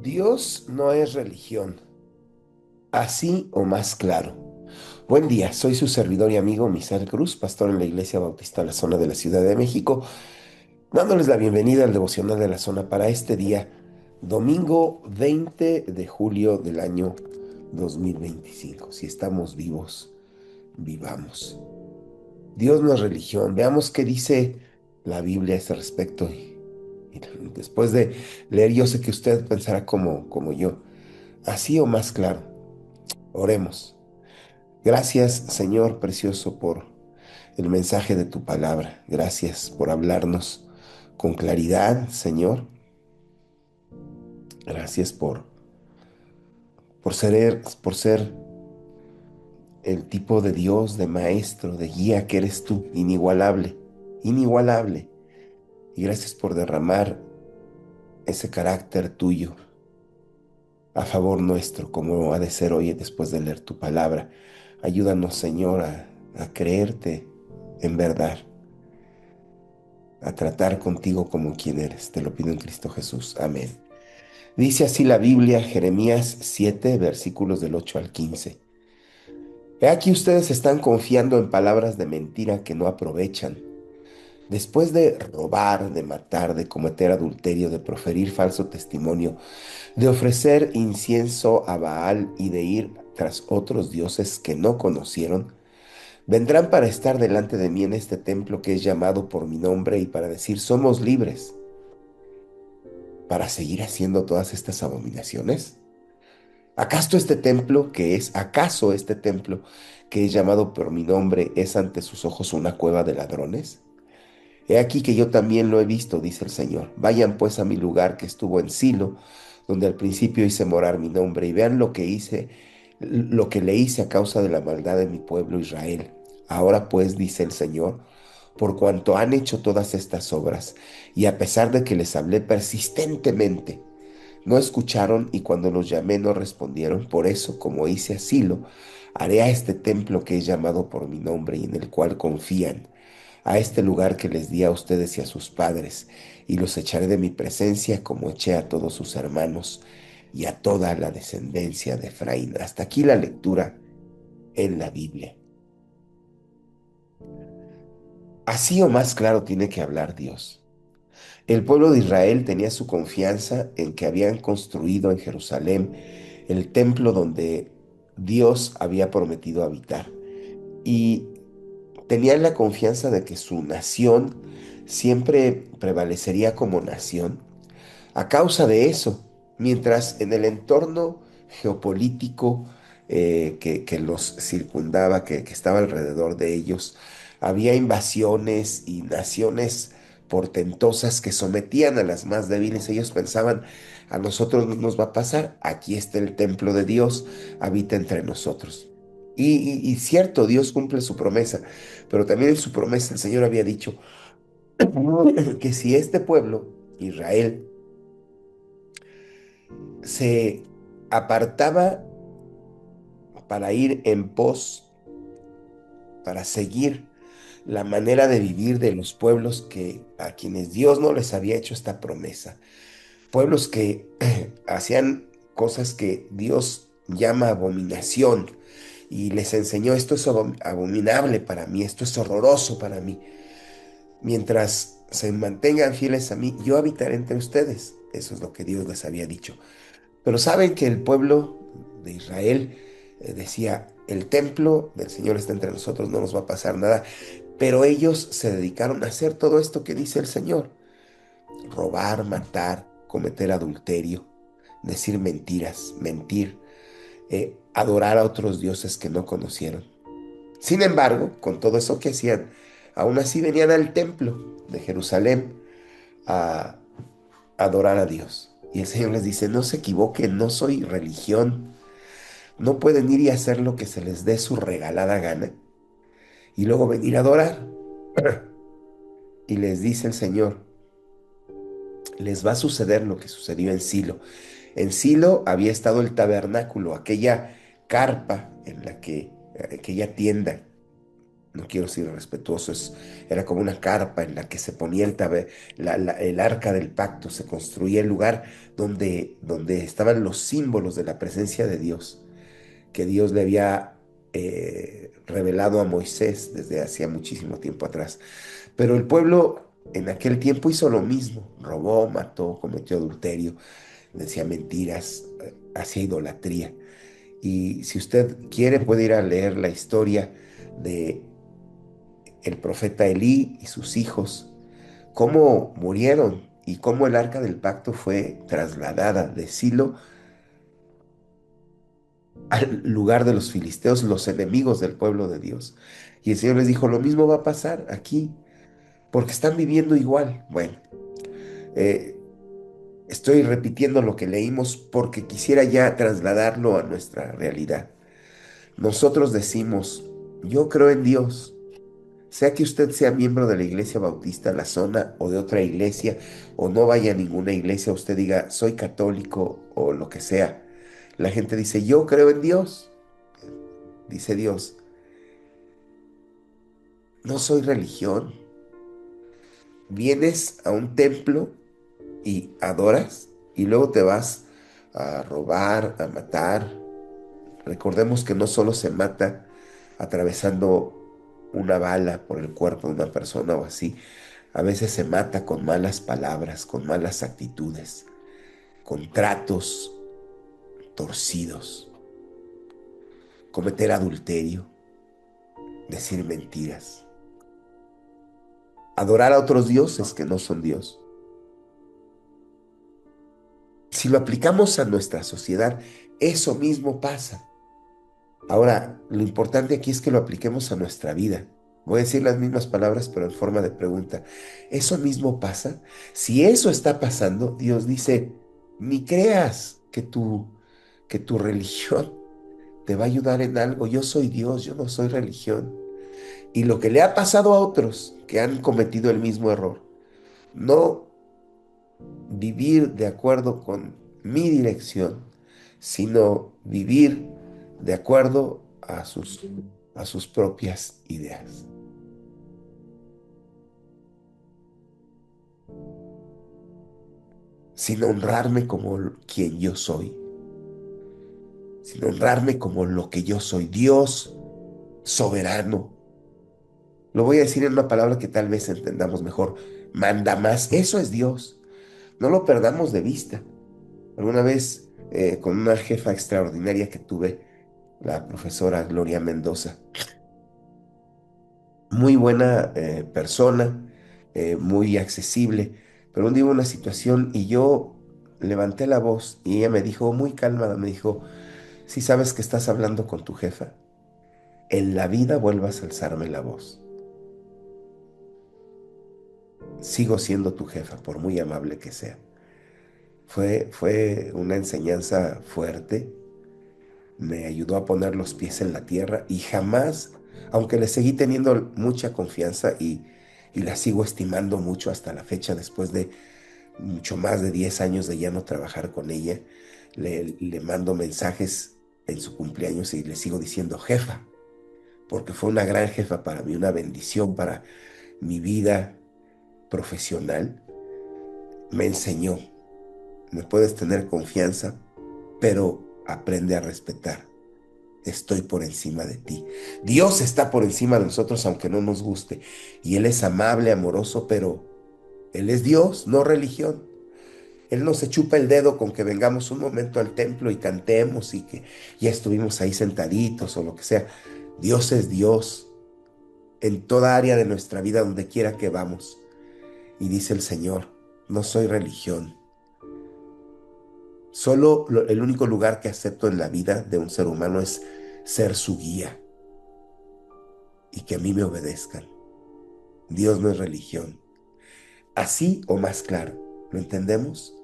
Dios no es religión, así o más claro. Buen día, soy su servidor y amigo Misael Cruz, pastor en la Iglesia Bautista de la Zona de la Ciudad de México, dándoles la bienvenida al devocional de la zona para este día, domingo 20 de julio del año 2025. Si estamos vivos, vivamos. Dios no es religión. Veamos qué dice la Biblia a ese respecto. Y después de leer, yo sé que usted pensará como yo, así o más claro. Oremos. Gracias, Señor precioso, por el mensaje de tu palabra. Gracias por hablarnos con claridad, Señor. Gracias por ser el tipo de Dios, de maestro, de guía que eres tú, inigualable, inigualable. Y gracias por derramar ese carácter tuyo a favor nuestro, como ha de ser hoy después de leer tu palabra. Ayúdanos, Señor, a creerte en verdad, a tratar contigo como quien eres. Te lo pido en Cristo Jesús. Amén. Dice así la Biblia, Jeremías 7, versículos del 8 al 15. He aquí ustedes están confiando en palabras de mentira que no aprovechan. Después de robar, de matar, de cometer adulterio, de proferir falso testimonio, de ofrecer incienso a Baal y de ir tras otros dioses que no conocieron, vendrán para estar delante de mí en este templo que es llamado por mi nombre y para decir, somos libres. ¿Para seguir haciendo todas estas abominaciones? ¿Acaso este templo que es llamado por mi nombre es ante sus ojos una cueva de ladrones? He aquí que yo también lo he visto, dice el Señor. Vayan pues a mi lugar que estuvo en Silo, donde al principio hice morar mi nombre, y vean lo que le hice a causa de la maldad de mi pueblo Israel. Ahora pues, dice el Señor, por cuanto han hecho todas estas obras, y a pesar de que les hablé persistentemente, no escucharon y cuando los llamé no respondieron. Por eso, como hice a Silo, haré a este templo que es llamado por mi nombre y en el cual confían, a este lugar que les di a ustedes y a sus padres, y los echaré de mi presencia como eché a todos sus hermanos y a toda la descendencia de Efraín. Hasta aquí la lectura en la Biblia. Así o más claro tiene que hablar Dios. El pueblo de Israel tenía su confianza en que habían construido en Jerusalén el templo donde Dios había prometido habitar. Y tenían la confianza de que su nación siempre prevalecería como nación a causa de eso, mientras en el entorno geopolítico que los circundaba, que estaba alrededor de ellos, había invasiones y naciones portentosas que sometían a las más débiles. Ellos pensaban, a nosotros no nos va a pasar, aquí está el templo de Dios, habita entre nosotros. Y cierto, Dios cumple su promesa, pero también en su promesa el Señor había dicho que si este pueblo, Israel, se apartaba para ir en pos, para seguir la manera de vivir de los pueblos que a quienes Dios no les había hecho esta promesa, pueblos que hacían cosas que Dios llama abominación y les enseñó esto es abominable para mí, esto es horroroso para mí. Mientras se mantengan fieles a mí, yo habitaré entre ustedes. Eso es lo que Dios les había dicho. Pero saben que el pueblo de Israel decía, el templo del Señor está entre nosotros, no nos va a pasar nada. Pero ellos se dedicaron a hacer todo esto que dice el Señor. Robar, matar, cometer adulterio, decir mentiras, mentir, adorar a otros dioses que no conocieron. Sin embargo, con todo eso que hacían, aún así venían al templo de Jerusalén a adorar a Dios. Y el Señor les dice, no se equivoquen, no soy religión. No pueden ir y hacer lo que se les dé su regalada gana y luego venir a adorar. Y les dice el Señor, les va a suceder lo que sucedió en Silo. En Silo había estado el tabernáculo, aquella carpa en la que, aquella tienda no quiero ser irrespetuoso, era como una carpa en la que se ponía el arca del pacto, se construía el lugar donde estaban los símbolos de la presencia de Dios, que Dios le había revelado a Moisés desde hacía muchísimo tiempo atrás. Pero el pueblo en aquel tiempo hizo lo mismo, robó, mató, cometió adulterio, decía mentiras, hacía idolatría. Y si usted quiere puede ir a leer la historia de el profeta Elí y sus hijos, cómo murieron y cómo el arca del pacto fue trasladada de Silo al lugar de los filisteos, los enemigos del pueblo de Dios. Y el Señor les dijo, lo mismo va a pasar aquí, porque están viviendo igual. Bueno, eh, estoy repitiendo lo que leímos porque quisiera ya trasladarlo a nuestra realidad. Nosotros decimos, yo creo en Dios. Sea que usted sea miembro de la iglesia bautista, la zona o de otra iglesia, o no vaya a ninguna iglesia, usted diga, soy católico o lo que sea. La gente dice, yo creo en Dios. Dice Dios, no soy religión. Vienes a un templo y adoras y luego te vas a robar, a matar. Recordemos que no solo se mata atravesando una bala por el cuerpo de una persona o así. A veces se mata con malas palabras, con malas actitudes, con tratos torcidos, cometer adulterio, decir mentiras, adorar a otros dioses que no son Dios. Si lo aplicamos a nuestra sociedad, eso mismo pasa. Ahora, lo importante aquí es que lo apliquemos a nuestra vida. Voy a decir las mismas palabras, pero en forma de pregunta. ¿Eso mismo pasa? Si eso está pasando, Dios dice, ni creas que tu religión te va a ayudar en algo. Yo soy Dios, yo no soy religión. Y lo que le ha pasado a otros que han cometido el mismo error, no vivir de acuerdo con mi dirección, sino vivir de acuerdo a sus propias ideas, sin honrarme como quien yo soy, sin honrarme como lo que yo soy, Dios soberano. Lo voy a decir en una palabra que tal vez entendamos mejor. Manda más. Eso es Dios. No lo perdamos de vista. Alguna vez, con una jefa extraordinaria que tuve, la profesora Gloria Mendoza, muy buena persona, muy accesible, pero un día hubo una situación y yo levanté la voz y ella me dijo, muy calmada, me dijo, si sabes que estás hablando con tu jefa, en la vida vuelvas a alzarme la voz. Sigo siendo tu jefa, por muy amable que sea. Fue una enseñanza fuerte, me ayudó a poner los pies en la tierra y jamás, aunque le seguí teniendo mucha confianza y la sigo estimando mucho hasta la fecha, después de mucho más de 10 años de ya no trabajar con ella, le mando mensajes en su cumpleaños y le sigo diciendo jefa, porque fue una gran jefa para mí, una bendición para mi vida profesional. Me enseñó, me puedes tener confianza, pero aprende a respetar. Estoy por encima de ti. Dios está por encima de nosotros aunque no nos guste. Y Él es amable, amoroso, pero Él es Dios, no religión. Él no se chupa el dedo con que vengamos un momento al templo y cantemos y que ya estuvimos ahí sentaditos o lo que sea. Dios es Dios en toda área de nuestra vida, donde quiera que vamos. Y dice el Señor, no soy religión. Solo el único lugar que acepto en la vida de un ser humano es ser su guía y que a mí me obedezcan. Dios no es religión. Así o más claro, ¿lo entendemos?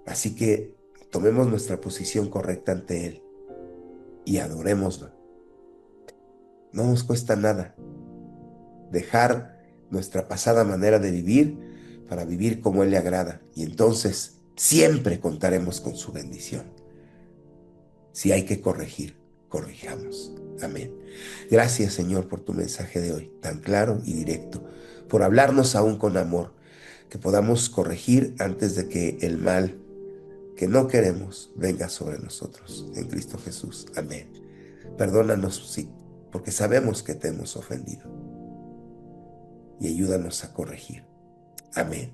Así que tomemos nuestra posición correcta ante Él y adorémoslo. No nos cuesta nada dejar nuestra pasada manera de vivir para vivir como Él le agrada. Y entonces siempre contaremos con su bendición. Si hay que corregir, corrijamos. Amén. Gracias, Señor, por tu mensaje de hoy, tan claro y directo, por hablarnos aún con amor, que podamos corregir antes de que el mal que no queremos venga sobre nosotros. En Cristo Jesús. Amén. Perdónanos, sí, porque sabemos que te hemos ofendido y ayúdanos a corregir. Amén.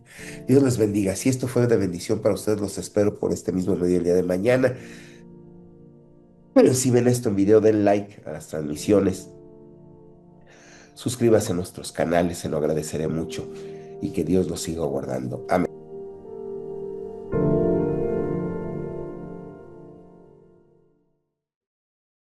Dios les bendiga. Si esto fue de bendición para ustedes, los espero por este mismo medio el día de mañana. Pero si ven esto en video, den like a las transmisiones. Suscríbase a nuestros canales, se lo agradeceré mucho. Y que Dios los siga guardando. Amén.